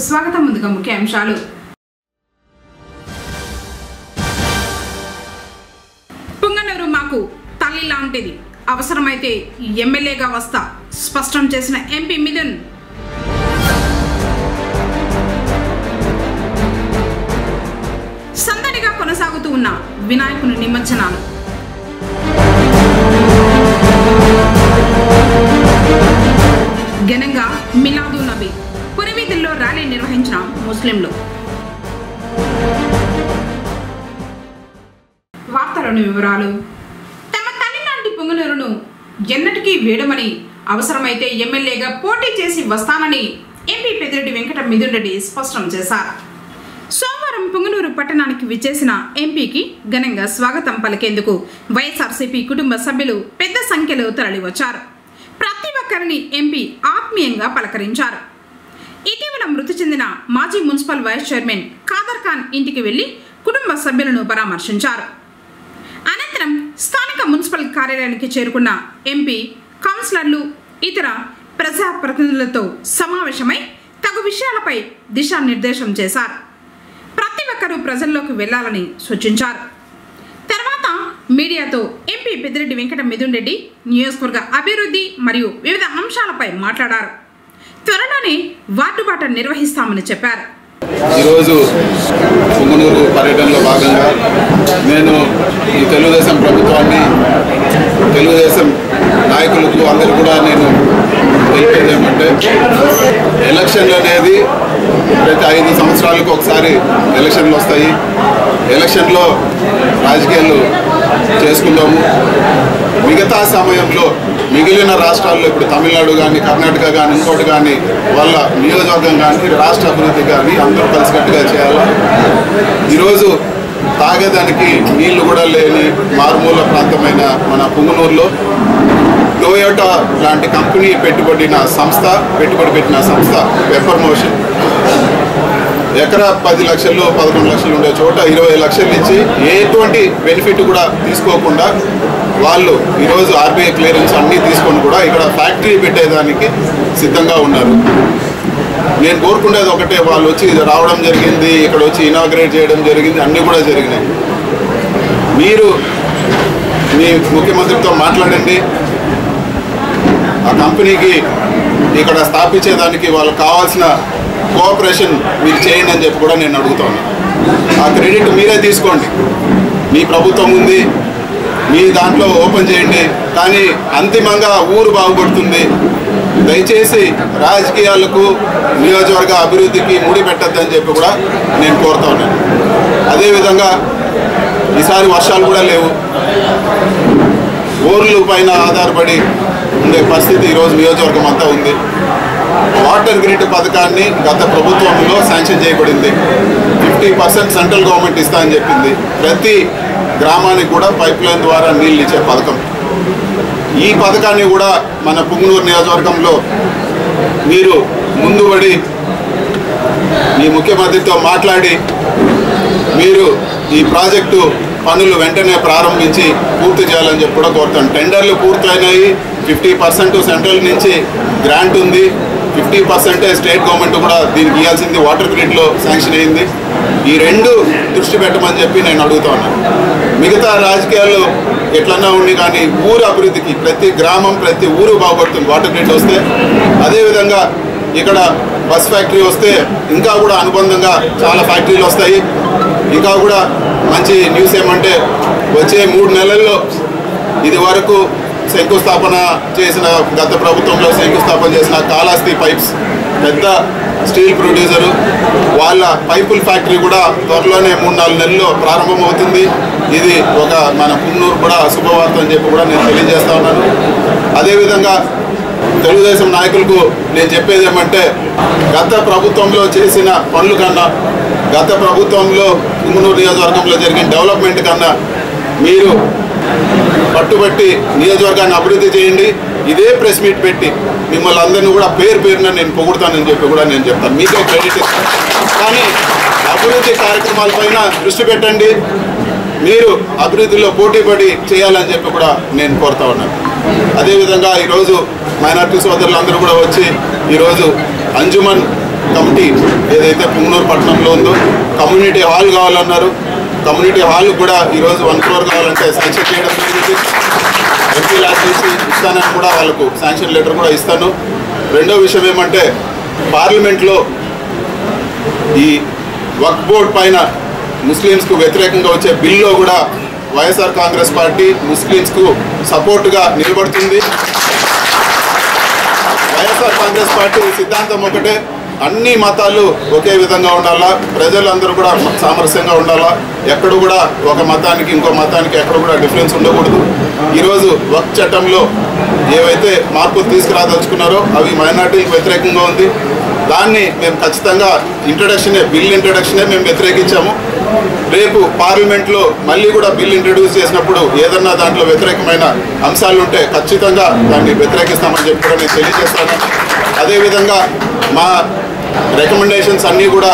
స్వాగతం. ముందుగా ముఖ్యాంశాలు. పుంగనూరు మాకు తల్లి లాంటిది, అవసరమైతే ఎమ్మెల్యేగా వస్తా స్పష్టం చేసిన ఎంపీ మిథున్. సందడిగా కొనసాగుతూ ఉన్న వినాయకుని నిమజ్జనాలు. ఘనంగా మిలాదు నబీ పురవీధుల్లో ర్యాలీ నిర్వహించిన ముస్లింలు. వార్తలోని వివరాలు. తమ తల్లి లాంటి పుంగనూరును ఎన్నటికీ వేడమని, అవసరమైతే ఎమ్మెల్యేగా పోటీ చేసి వస్తానని ఎంపీ పెద్దిరెడ్డి వెంకట మిథున్ రెడ్డి స్పష్టం చేశారు. సోమవారం పుంగనూరు పట్టణానికి విచ్చేసిన ఎంపీకి ఘనంగా స్వాగతం పలికేందుకు వైఎస్ఆర్సీపీ కుటుంబ సభ్యులు పెద్ద సంఖ్యలో తరలివచ్చారు. ప్రతి ఒక్కరిని ఎంపీ ఆత్మీయంగా పలకరించారు. ఇటీవల మృతి చెందిన మాజీ municipal vice chairman Khader Khan ఇంటికి వెళ్లి కుటుంబ సభ్యులను పరామర్శించారు. అనంతరం స్థానిక మున్సిపల్ కార్యాలయానికి చేరుకున్న ఎంపీ కౌన్సిలర్లు, ఇతర ప్రజాప్రతినిధులతో సమావేశమై తగు విషయాలపై దిశానిర్దేశం చేశారు. ప్రతి ఒక్కరూ ప్రజల్లోకి వెళ్లాలని సూచించారు. తర్వాత మీడియాతో ఎంపీ పెద్దిరెడ్డి వెంకట మిథున్ రెడ్డి నియోజకవర్గ అభివృద్ధి మరియు వివిధ అంశాలపై మాట్లాడారు. త్వరలోనే వార్డుబాట నిర్వహిస్తామని చెప్పారు. ఈరోజు పుంగనూరు పర్యటనలో భాగంగా నేను ఈ తెలుగుదేశం ప్రభుత్వాన్ని, తెలుగుదేశం నాయకులకు అందరూ కూడా నేను తెలిపేది ఏమంటే, ఎలక్షన్లు అనేది ప్రతి 5 సంవత్సరాలకు ఒకసారి ఎలక్షన్లు వస్తాయి. ఎలక్షన్లో రాజకీయాలు చేసుకుందాము. మిగతా సమయంలో మిగిలిన రాష్ట్రాల్లో, ఇప్పుడు తమిళనాడు కానీ, కర్ణాటక కానీ, ఇంకోటి కానీ, వాళ్ళ నియోజకవర్గం కానీ, రాష్ట్ర అభివృద్ధి కానీ అందరూ కలిసికట్టుగా చేయాలి. ఈరోజు తాగేదానికి నీళ్లు కూడా లేని మారుమూల ప్రాంతమైన మన పుంగనూరులో టొయోటా లాంటి కంపెనీ పెట్టుబడి పెట్టిన సంస్థ పెప్పర్ మోషన్ ఎకరా 10 లక్షలు 11 లక్షలు ఉండే చోట 20 లక్షలు ఇచ్చి ఎటువంటి బెనిఫిట్ కూడా తీసుకోకుండా వాళ్ళు ఈరోజు ఆర్బీఐ క్లియరెన్స్ అన్నీ తీసుకొని కూడా ఇక్కడ ఫ్యాక్టరీ పెట్టేదానికి సిద్ధంగా ఉన్నారు. నేను కోరుకునేది ఒకటే, వాళ్ళు వచ్చి రావడం జరిగింది, ఇక్కడ వచ్చి ఇనాగ్రేట్ చేయడం జరిగింది, అన్నీ కూడా జరిగినాయి. మీరు మీ ముఖ్యమంత్రితో మాట్లాడండి, ఆ కంపెనీకి ఇక్కడ స్థాపించేదానికి వాళ్ళకి కావాల్సిన కోఆపరేషన్ మీరు చేయండి అని చెప్పి కూడా నేను అడుగుతాను. ఆ క్రెడిట్ మీరే తీసుకోండి. మీ ప్రభుత్వం ఉంది, మీ దాంట్లో ఓపెన్ చేయండి, కానీ అంతిమంగా ఊరు బాగుపడుతుంది. దయచేసి రాజకీయాలకు, నియోజకవర్గ అభివృద్ధికి ముడి పెట్టద్దని చెప్పి కూడా నేను కోరుతా ఉన్నాను. అదేవిధంగా ఈసారి వర్షాలు కూడా లేవు, ఊర్ల పైన ఆధారపడి ఉండే పరిస్థితి ఈరోజు నియోజకవర్గం అంతా ఉంది. వాటర్ గ్రిడ్ పథకాన్ని గత ప్రభుత్వంలో శాంక్షన్ చేయబడింది. 50% సెంట్రల్ గవర్నమెంట్ ఇస్తా అని చెప్పింది. ప్రతి గ్రామానికి కూడా పైప్ లైన్ ద్వారా నీళ్ళు ఇచ్చే పథకం. ఈ పథకాన్ని కూడా మన పుంగనూరు నియోజకవర్గంలో మీరు ముందుబడి మీ ముఖ్యమంత్రితో మాట్లాడి మీరు ఈ ప్రాజెక్టు పనులు వెంటనే ప్రారంభించి పూర్తి చేయాలని చెప్పి కూడా కోరుతాను. టెండర్లు పూర్తయినాయి. 50% సెంట్రల్ నుంచి గ్రాంట్ ఉంది, 50% స్టేట్ గవర్నమెంట్ కూడా దీనికి ఇవ్వాల్సింది వాటర్ గ్రిడ్లో శాంక్షన్ అయింది. ఈ రెండు దృష్టి పెట్టమని చెప్పి నేను అడుగుతా ఉన్నాను. మిగతా రాజకీయాల్లో ఎట్లన్నా ఉండి కానీ ఊరు అభివృద్ధికి ప్రతి గ్రామం, ప్రతి ఊరు బాగుపడుతుంది వాటర్ గ్రిడ్ వస్తే. అదేవిధంగా ఇక్కడ బస్ ఫ్యాక్టరీ వస్తే ఇంకా కూడా అనుబంధంగా చాలా ఫ్యాక్టరీలు వస్తాయి. ఇంకా కూడా మంచి న్యూస్ ఏమంటే, వచ్చే 3 నెలల్లో ఇది వరకు శంకుస్థాపన చేసిన, గత ప్రభుత్వంలో శంకుస్థాపన చేసిన కాళహస్తి పైప్స్ పెద్ద స్టీల్ ప్రొడ్యూసరు, వాళ్ళ పైపుల ఫ్యాక్టరీ కూడా త్వరలోనే 3-4 నెలల్లో ప్రారంభమవుతుంది. ఇది ఒక మన పుంగనూరు కూడా శుభవార్త అని చెప్పి కూడా నేను తెలియజేస్తా ఉన్నాను. అదేవిధంగా తెలుగుదేశం నాయకులకు నేను చెప్పేది ఏమంటే, గత ప్రభుత్వంలో చేసిన పనుల కన్నా, గత ప్రభుత్వంలో పుంగనూరు నియోజకవర్గంలో జరిగిన డెవలప్మెంట్ కన్నా మీరు పట్టుబట్టి నియోజకవర్గాన్ని అభివృద్ధి చేయండి. ఇదే ప్రెస్ మీట్ పెట్టి మిమ్మల్ని అందరినీ కూడా పేరున నేను పొగుడతానని చెప్పి కూడా నేను చెప్తాను. మీకే క్రెడిట్ ఇస్తాను. కానీ అభివృద్ధి కార్యక్రమాలపైన దృష్టి పెట్టండి. మీరు అభివృద్ధిలో పోటీపడి చేయాలని చెప్పి కూడా నేను కోరుతా ఉన్నాను. అదేవిధంగా ఈరోజు మైనార్టీ సోదరులందరూ కూడా వచ్చి ఈరోజు అంజుమన్ కమిటీ ఏదైతే పుంగనూరు పట్టణంలో ఉందో కమ్యూనిటీ హాల్ కావాలన్నారు. కమ్యూనిటీ హాల్ కూడా ఈరోజు 1 crore కావాలంటే శాంక్షన్ చేయడం జరిగింది. ఎంపీ ల్యాబ్ నుంచి ఇస్తానని కూడా వాళ్ళకు శాంక్షన్ లెటర్ కూడా ఇస్తాను. రెండో విషయం ఏమంటే పార్లమెంట్లో ఈ వక్ఫ్ బోర్డ్ పైన ముస్లిమ్స్కు వ్యతిరేకంగా వచ్చే బిల్లో కూడా వైఎస్ఆర్ కాంగ్రెస్ పార్టీ ముస్లిమ్స్కు సపోర్టుగా నిలబడుతుంది. వైఎస్ఆర్ కాంగ్రెస్ పార్టీ సిద్ధాంతం ఒకటే, అన్ని మతాలు ఒకే విధంగా ఉండాలా, ప్రజలందరూ కూడా సామరస్యంగా ఉండాలా, ఎక్కడ కూడా ఒక మతానికి ఇంకో మతానికి ఎక్కడ కూడా డిఫరెన్స్ ఉండకూడదు. ఈరోజు వక్ఫ్ చట్టంలో ఏవైతే మార్పులు తీసుకురాదలుచుకున్నారో అవి మైనార్టీలకు వ్యతిరేకంగా ఉంది. దాన్ని మేము ఖచ్చితంగా బిల్ ఇంట్రడక్షనే మేము వ్యతిరేకించాము. రేపు పార్లమెంట్లో మళ్ళీ కూడా బిల్ ఇంట్రడ్యూస్ చేసినప్పుడు ఏదన్నా దాంట్లో వ్యతిరేకమైన అంశాలు ఉంటే ఖచ్చితంగా దాన్ని వ్యతిరేకిస్తామని చెప్పి కూడా నేను తెలియజేస్తాను. అదేవిధంగా మా రికమెండేషన్స్ అన్నీ కూడా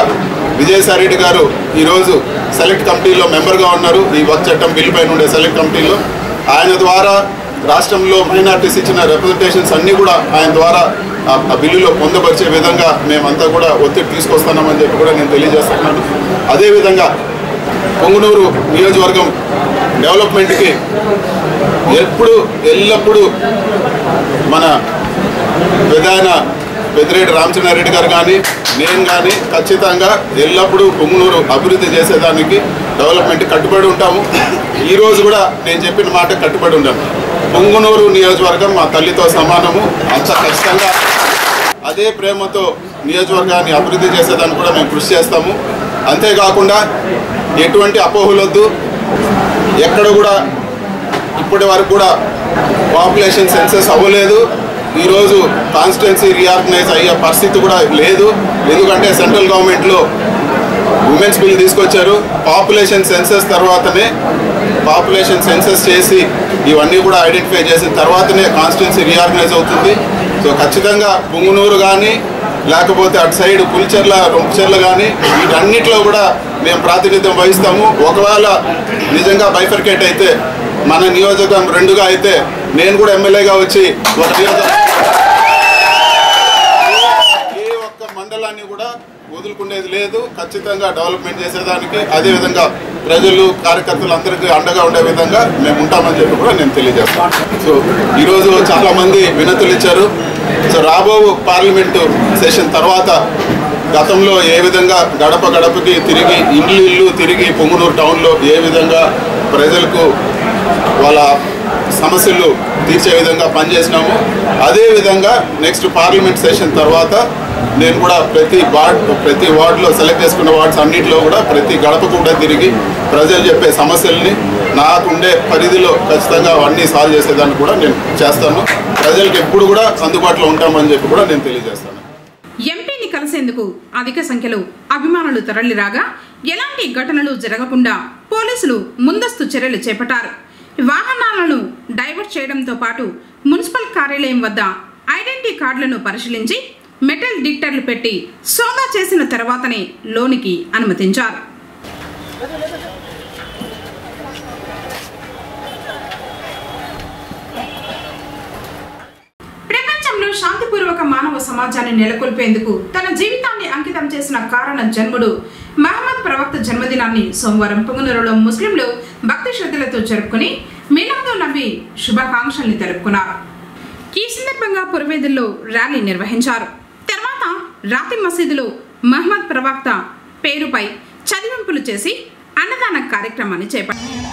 విజయసాయి రెడ్డి గారు ఈరోజు సెలెక్ట్ కమిటీలో మెంబర్గా ఉన్నారు. ఈ వక్ఫ్ చట్టం బిల్ పైన ఉండే సెలెక్ట్ కమిటీలో ఆయన ద్వారా రాష్ట్రంలో మైనార్టీస్ ఇచ్చిన రిప్రజెంటేషన్స్ అన్నీ కూడా ఆయన ద్వారా ఆ బిల్లులో పొందపరిచే విధంగా మేమంతా కూడా ఒత్తిడి తీసుకొస్తున్నామని చెప్పి కూడా నేను తెలియజేస్తున్నాను. అదేవిధంగా పొంగనూరు నియోజకవర్గం డెవలప్మెంట్కి ఎల్లప్పుడూ మన పెదాయన పెద్దిరెడ్డి రామచంద్రారెడ్డి గారు కానీ నేను కానీ ఖచ్చితంగా ఎల్లప్పుడూ పొంగనూరు అభివృద్ధి చేసేదానికి డెవలప్మెంట్ కట్టుబడి ఉంటాము. ఈరోజు కూడా నేను చెప్పిన మాట కట్టుబడి ఉంటాను. పొంగనూరు నియోజకవర్గం మా తల్లితో సమానము. అంత ఖచ్చితంగా అదే ప్రేమతో నియోజకవర్గాన్ని అభివృద్ధి చేసేదానికి కూడా మేము కృషి చేస్తాము. అంతేకాకుండా ఎటువంటి అపోహలొద్దు, ఎక్కడ కూడా ఇప్పటి వరకు కూడా పాపులేషన్ సెన్సస్ అవ్వలేదు. ఈరోజు కాన్స్టిట్యున్సీ రీఆర్గనైజ్ అయ్యే పరిస్థితి కూడా లేదు. ఎందుకంటే సెంట్రల్ గవర్నమెంట్లో ఉమెన్స్ బిల్ తీసుకొచ్చారు. పాపులేషన్ సెన్సస్ తర్వాతనే పాపులేషన్ సెన్సస్ చేసి ఇవన్నీ కూడా ఐడెంటిఫై చేసిన తర్వాతనే కాన్స్టిట్యున్సీ రీఆర్గనైజ్ అవుతుంది. సో ఖచ్చితంగా పుంగనూరు కానీ లేకపోతే అటు సైడ్ పులిచెర్ల రొంపచెర్ల కానీ వీటన్నిటిలో కూడా మేము ప్రాతినిధ్యం వహిస్తాము. ఒకవేళ నిజంగా బైఫర్కేట్ అయితే మన నియోజకవర్గం 2గా అయితే నేను కూడా ఎమ్మెల్యేగా వచ్చి ఒక ఏ ఒక్క మండలాన్ని కూడా వదులుకునేది లేదు. ఖచ్చితంగా డెవలప్మెంట్ చేసేదానికి అదేవిధంగా ప్రజలు కార్యకర్తలు అందరికీ అండగా ఉండే విధంగా మేము ఉంటామని చెప్పి కూడా నేను తెలియజేస్తాను. సో ఈరోజు చాలామంది వినతులు ఇచ్చారు. సో రాబో పార్లమెంటు సెషన్ తర్వాత గతంలో ఏ విధంగా గడప గడపకి తిరిగి ఇల్లు తిరిగి పొంగనూరు టౌన్లో ఏ విధంగా ప్రజలకు వాళ్ళ సమస్యలు తీర్చే విధంగా పనిచేసినాము, అదేవిధంగా నెక్స్ట్ పార్లమెంట్ సెషన్ తర్వాత నేను కూడా ప్రతి వార్డులో సెలెక్ట్ చేసుకున్న వార్డ్స్ అన్నింటిలో కూడా ప్రతి గడప కూడా తిరిగి ప్రజలు చెప్పే సమస్యల్ని నాకుండే పరిధిలో ఖచ్చితంగా అవన్నీ సాల్వ్ చేసేదాన్ని కూడా నేను చేస్తాను. ప్రజలకు ఎప్పుడు కూడా అందుబాటులో ఉంటామని చెప్పి కూడా నేను తెలియజేస్తాను. ఎంపీని కలిసేందుకు అధిక సంఖ్యలో అభిమానులు తరలిరాగా ఎలాంటి ఘటనలు జరగకుండా పోలీసులు ముందస్తు చర్యలు చేపట్టారు. వాహనాలను డైవర్ట్ చేయడంతో పాటు మున్సిపల్ కార్యాలయం వద్ద ఐడెంటిటీ కార్డులను పరిశీలించి మెటల్ డిటెక్టర్లు పెట్టి సోదా చేసిన తర్వాతనే లోనికి అనుమతించారు. ప్రపంచంలో శాంతిపూర్వక మానవ సమాజాన్ని నెలకొల్పేందుకు తన జీవితాన్ని అంకితం చేసిన కారణ జన్ముడు మహమ్మద్ ప్రవక్త జన్మదినాన్ని సోమవారం పొంగనూరులో ముస్లింలు భక్తి శ్రద్ధలతో జరుపుకుని మీలాదున్ నబీ శుభాకాంక్షల్ని తెలుపుకున్నారు. ఈ సందర్భంగా పురవేదుల్లో ర్యాలీ నిర్వహించారు. తర్వాత రాతి మసీదులో మహమ్మద్ ప్రవక్త పేరుపై చదివింపులు చేసి అన్నదాన కార్యక్రమాన్ని చేపట్టారు.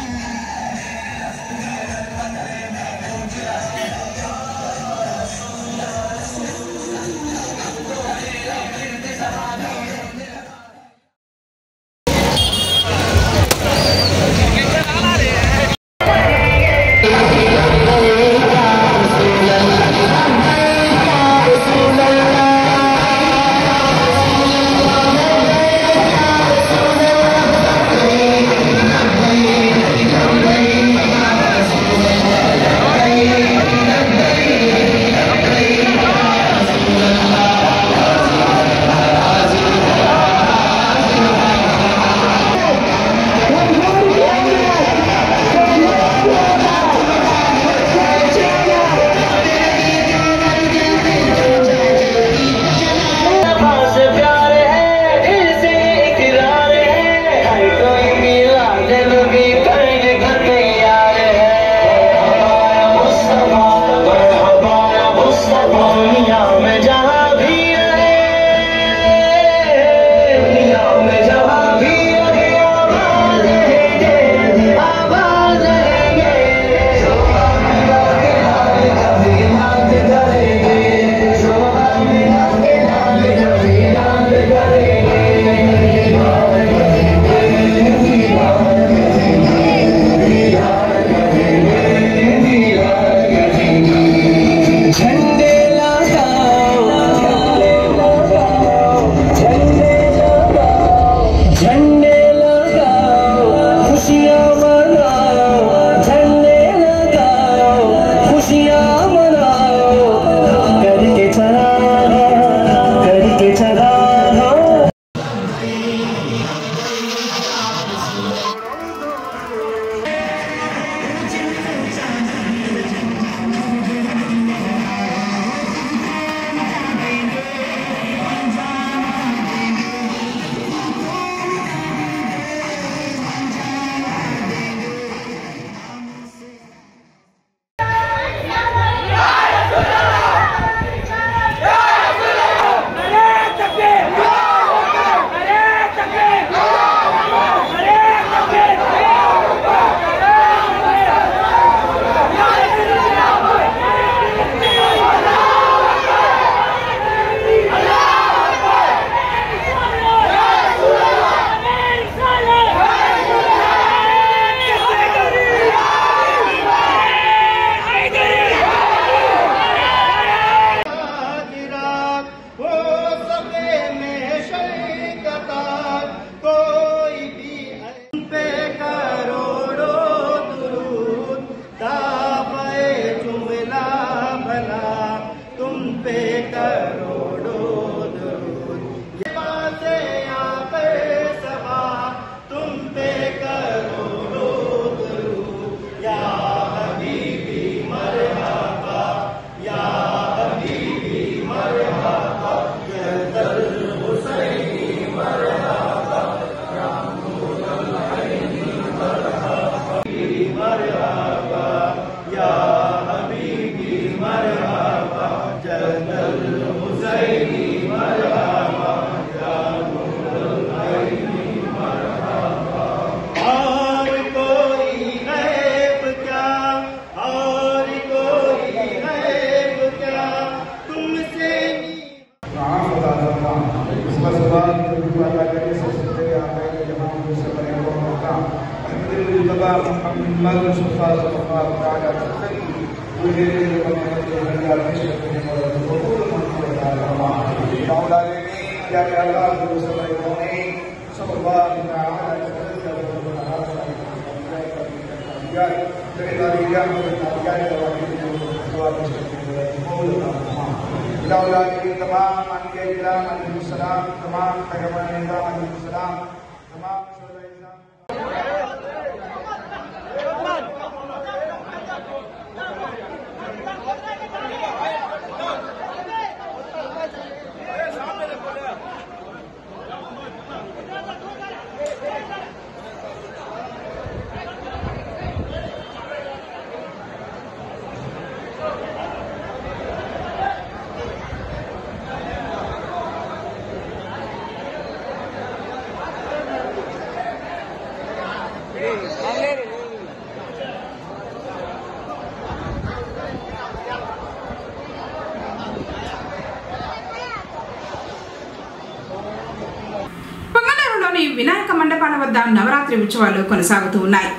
వినాయక మండపాల వద్ద నవరాత్రి ఉత్సవాలు కొనసాగుతూ ఉన్నాయి.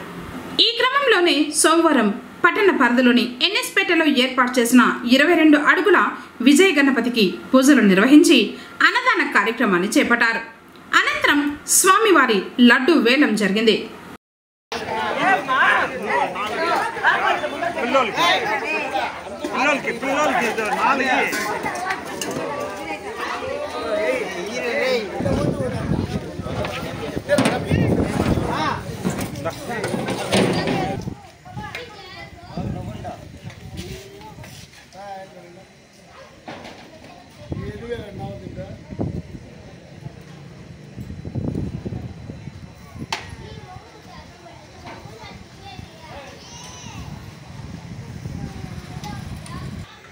ఈ క్రమంలోనే సోమవారం పట్టణ పరిధిలోని ఎన్ఎస్పేటలో ఏర్పాటు చేసిన 22 అడుగుల విజయ గణపతికి పూజలు నిర్వహించి అన్నదాన కార్యక్రమాన్ని చేపట్టారు. అనంతరం స్వామివారి లడ్డు వేలం జరిగింది.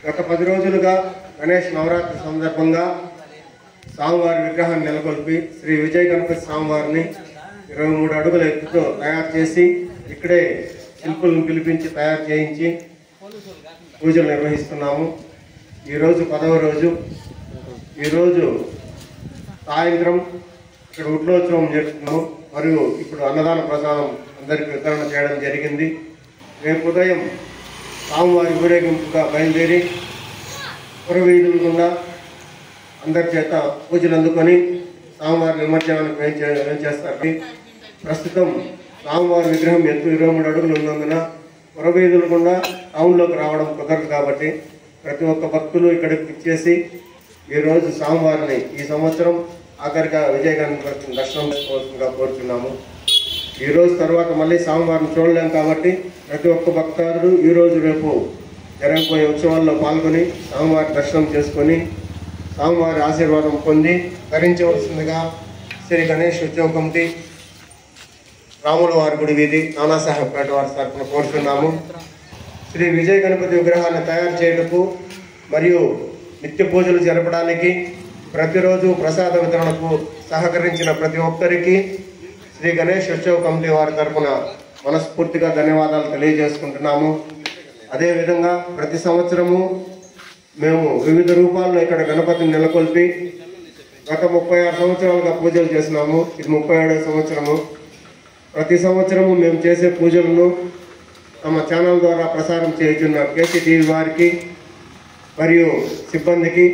గత 10 రోజులుగా గణేష్ నవరాత్రి సందర్భంగా స్వామివారి విగ్రహాన్ని నెలకొల్పి శ్రీ విజయ గణపతి స్వామివారిని 23 అడుగుల ఎత్తుతో తయారు చేసి ఇక్కడే శిల్పులను పిలిపించి తయారు చేయించి పూజలు నిర్వహిస్తున్నాము. ఈరోజు 10వ రోజు. ఈరోజు సాయంత్రం ఇక్కడ ఉడ్లోత్సవం జరుపుతున్నాము. మరియు ఇప్పుడు అన్నదాన ప్రసాదం అందరికీ వితరణ చేయడం జరిగింది. రేపు ఉదయం స్వామివారి ఊరేగింపుగా బయలుదేరి పురవీధుల గుండా అందరి చేత పూజలు అందుకొని స్వామివారి నిమజ్జనానికి వేయించేస్తారు. ప్రస్తుతం స్వామివారి విగ్రహం ఎత్తు 23 అడుగులు ఉన్నందున పురవీధుల గుండా టౌన్లోకి రావడం కుదరదు కాబట్టి ప్రతి ఒక్క భక్తులు ఇక్కడికి ఇచ్చేసి ఈరోజు స్వామివారిని ఈ సంవత్సరం ఆఖరిగా విజయ గణపతిని దర్శనం చేసుకోవాల్సిందిగా కోరుతున్నాము. ఈరోజు తర్వాత మళ్ళీ స్వామివారిని చూడలేం కాబట్టి ప్రతి ఒక్క భక్తుడు ఈరోజు రేపు జరగబోయే ఉత్సవాల్లో పాల్గొని స్వామివారి దర్శనం చేసుకొని స్వామివారి ఆశీర్వాదం పొంది ధరించవలసిందిగా శ్రీ గణేష్ ఉత్సవ కమిటీ రాముల వారి గుడి వీధి నానాసాహెబ్పేట వారి తరఫున కోరుతున్నాము. శ్రీ విజయ గణపతి విగ్రహాన్ని తయారు చేయటకు మరియు నిత్య పూజలు జరపడానికి ప్రతిరోజు ప్రసాద వితరణకు సహకరించిన ప్రతి ఒక్కరికి శ్రీ గణేష్ ఉత్సవ కమిటీ వారి తరఫున మనస్ఫూర్తిగా ధన్యవాదాలు తెలియజేసుకుంటున్నాము. అదేవిధంగా ప్రతి సంవత్సరము మేము వివిధ రూపాల్లో ఇక్కడ గణపతిని నెలకొల్పి గత 36 సంవత్సరాలుగా పూజలు చేసినాము. ఇది 37వ సంవత్సరము. ప్రతి సంవత్సరము మేము చేసే పూజలను తమ ఛానల్ ద్వారా ప్రసారం చేయుచున్న కేసీటీవీ వారికి మరియు సిబ్బందికి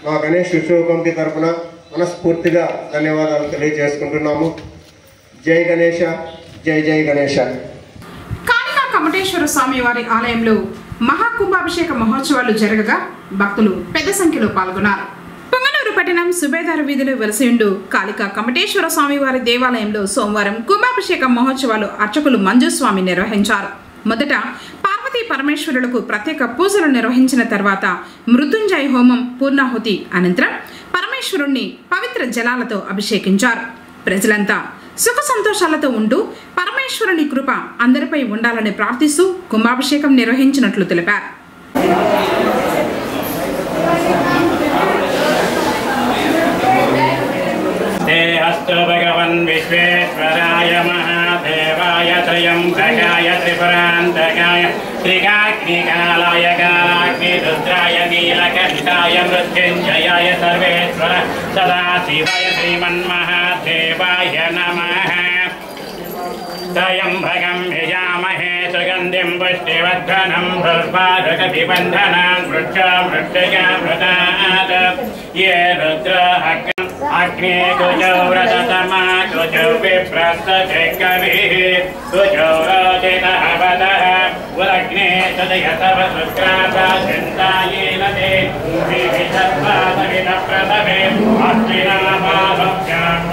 మా గణేష్ ఉత్సవ కమిటీ తరఫున మనస్ఫూర్తిగా ధన్యవాదాలు తెలియజేసుకుంటున్నాము. జై గణేష, జై జై గణేష. కాళికా కమటేశ్వర స్వామి వారి ఆలయంలో మహాకుంభాభిషేక మహోత్సవాలు జరగగా భక్తులు పెద్ద సంఖ్యలో పాల్గొన్నారు. పొంగనూరు పట్టణం సుబేదారు వీధిలో వెలసియుండు కాళికా కమటేశ్వర స్వామి వారి దేవాలయంలో సోమవారం కుంభాభిషేక మహోత్సవాలు అర్చకులు మంజుస్వామి నిర్వహించారు. మొదట పార్వతీ పరమేశ్వరులకు ప్రత్యేక పూజలు నిర్వహించిన తర్వాత మృత్యుంజయ హోమం పూర్ణాహుతి అనంతరం పరమేశ్వరుణ్ణి పవిత్ర జలాలతో అభిషేకించారు. ప్రజలంతా సుఖ సంతోషాలతో ఉంటూ పరమేశ్వరుని కృప అందరిపై ఉండాలని ప్రార్థిస్తూ కుంభాభిషేకం నిర్వహించినట్లు తెలిపారు. భగవన్ విశ్వేశ్వరాయ మహాదేవాయ త్రయంబకాయ త్రిపురాంతకాయ త్రికాగ్నికాలాయ కాలాగ్ని రుద్రాయ నీలకంఠాయ మృత్యుంజయాయ సర్వేశ్వర సదాశివాయ శ్రీమన్మహాదేవాయ నమః. त्र्यम्बकं यजामहे सुगन्धिं पुष्टिवर्धनं पुष्पादकपिबन्धनान् वृक्षमृत्तिकामृतात् ये रुद्र अग्ने कुजौ व्रततमा कुजौ विप्रस्तते कविः कुजौ रोचितः वदः उदग्ने तदयतव शुक्रापाचिन्तायेन ते विविधत्वादविदप्रथमे अस्मिनामाभव्याम्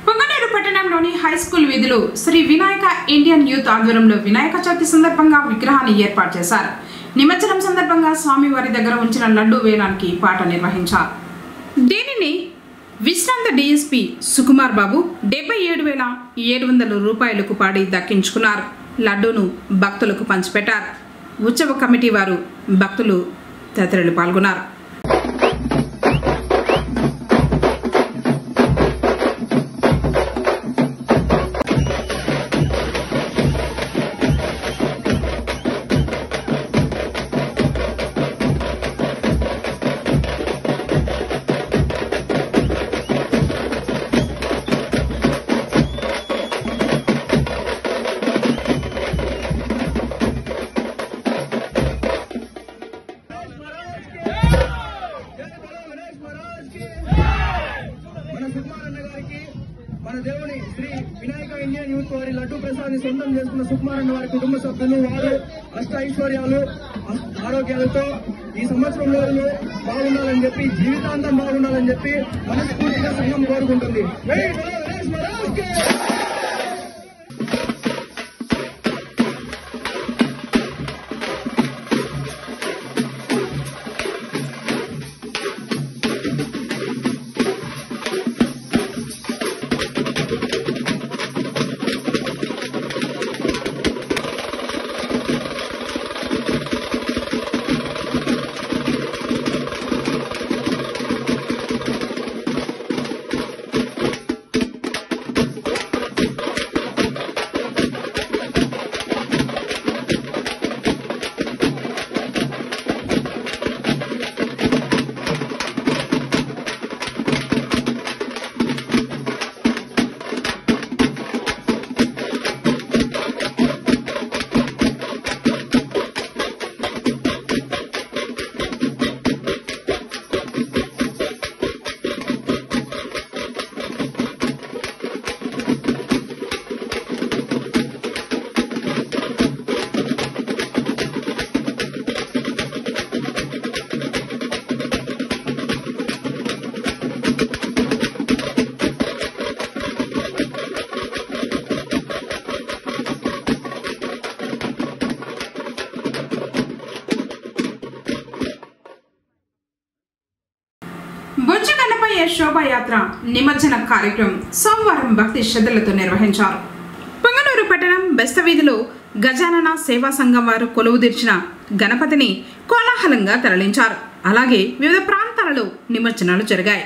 పొంగనూరు పట్టణంలోని హై స్కూల్ వీధిలో శ్రీ వినాయక ఇండియన్ యూత్ ఆధ్వర్యంలో వినాయక చవితి సందర్భంగా విగ్రహాన్ని ఏర్పాటు చేశారు. నిమజ్జనం సందర్భంగా స్వామివారి దగ్గర ఉంచిన లడ్డు వేలానికి పాట నిర్వహించారు. దీనిని విశ్రాంత డిఎస్పీ సుకుమార్ బాబు 77,700 రూపాయలకు పాడి దక్కించుకున్నారు. లడ్డూను భక్తులకు పంచిపెట్టారు. ఉత్సవ కమిటీ వారు, భక్తులు తదితరులు పాల్గొన్నారు. మన దేవుని శ్రీ వినాయక ఇండియన్ యూత్ వారి లడ్డు ప్రసాద్ సొంతం చేసుకున్న సుకుమారన్న వారి కుటుంబ సభ్యులు వారు అష్ట ఐశ్వర్యాలు ఆరోగ్యాలతో ఈ సంవత్సరంలో బాగుండాలని చెప్పి, జీవితాంతం బాగుండాలని చెప్పి మనస్ఫూర్తిగా సంఘం కోరుకుంటుంది. బొజ్జగన్నపయ్య శోభాయాత్ర నిమజ్జన కార్యక్రమం సోమవారం భక్తి శ్రద్ధలతో నిర్వహించారు. పొంగనూరు పట్టణం బెస్తవీధిలో గజానన సేవా సంఘం వారు కొలువుదీర్చిన గణపతిని కోలాహలంగా తరలించారు. అలాగే వివిధ ప్రాంతాలలో నిమజ్జనాలు జరిగాయి.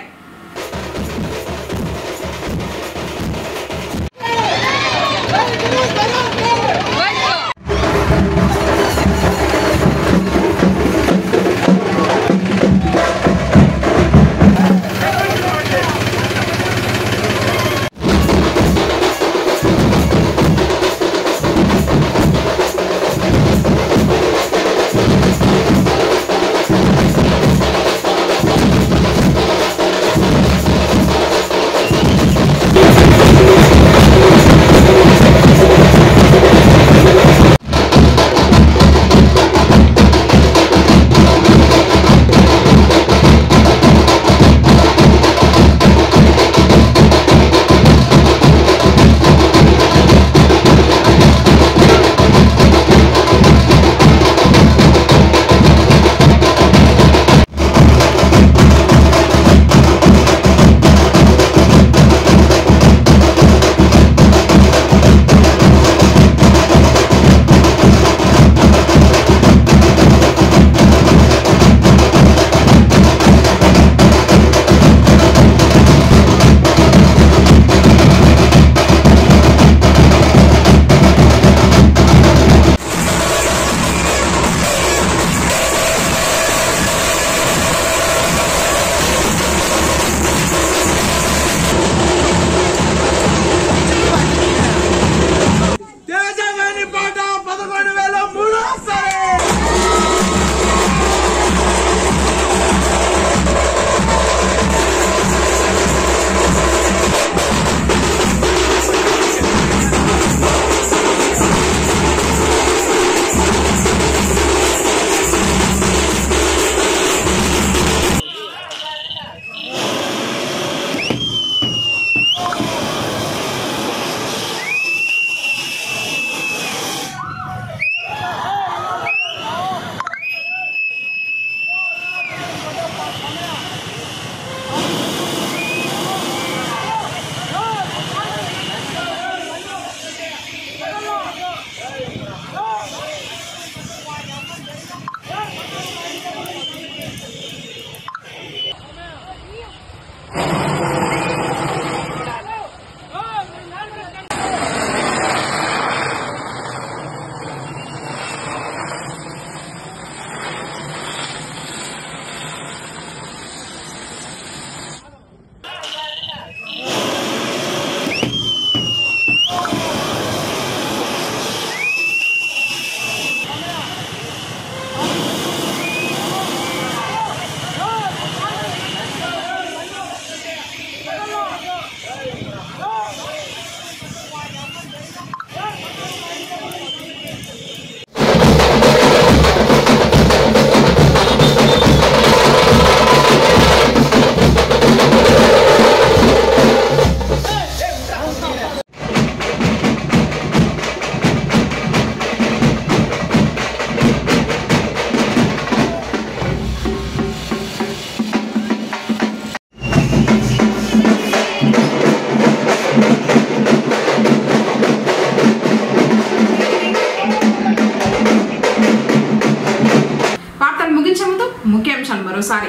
ముఖ్యాంశాలు మరోసారి.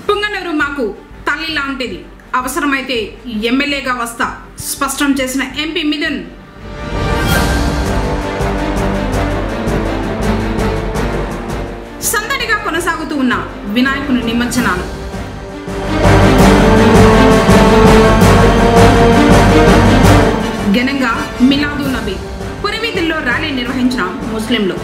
పుంగనూరు మాకు తల్లి లాంటిది, అవసరమైతే ఎమ్మెల్యేగా వస్తా స్పష్టం చేసిన ఎంపీ మిథున్. సందడిగా కొనసాగుతూ ఉన్న వినాయకుని నిమజ్జనాలు. ఘనంగా మిలాదు నబీ, పురివీధుల్లో ర్యాలీ నిర్వహించిన ముస్లింలు.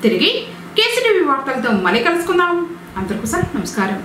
తిరిగి కేసీటీవీ వార్తలతో మళ్ళీ కలుసుకుందాం. అందరికీ నమస్కారం.